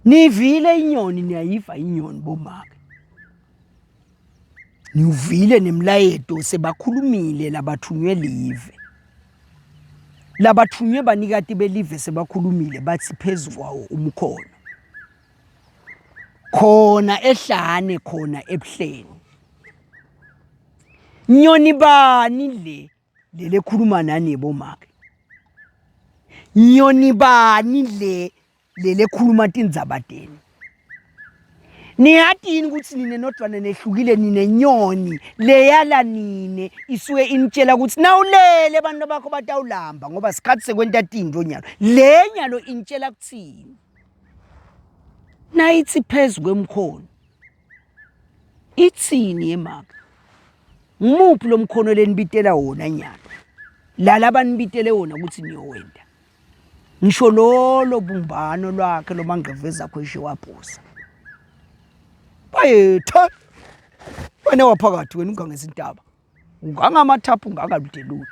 Nivile inyoni niyayiva inyoni bomake. Niuvile nemlayeto sebakhulumile labathunywe live. Labathunywe banikati belive sebakhulumile bathi phezukwawo umkhono. Khona ehlane khona ebuhleni. Nyoni bani le khuluma nani bomake. Nyoni bani le khuluma tindzabadeni. Niyathi ukuthi nine nodwana nehlukile nine nyoni leyala nine isuke initshela ukuthi nawulele abantu bakho batawulamba ngoba sikhathi sekwenta tinto nyalo. Le nyalo initshela kuthini? Nayithi phezulu kwemkhono. Ithini emaka? Ngumuphi lo mkhono lenibitela wona nyalo? Lala banibitele wona ukuthi niyowenda. Ngisho lolo bumbano lwakhe lo mangeveza khweshe waphosa. Bayetha wena waphakathi wena ungangezintaba ungangamathaphu ungangaludelude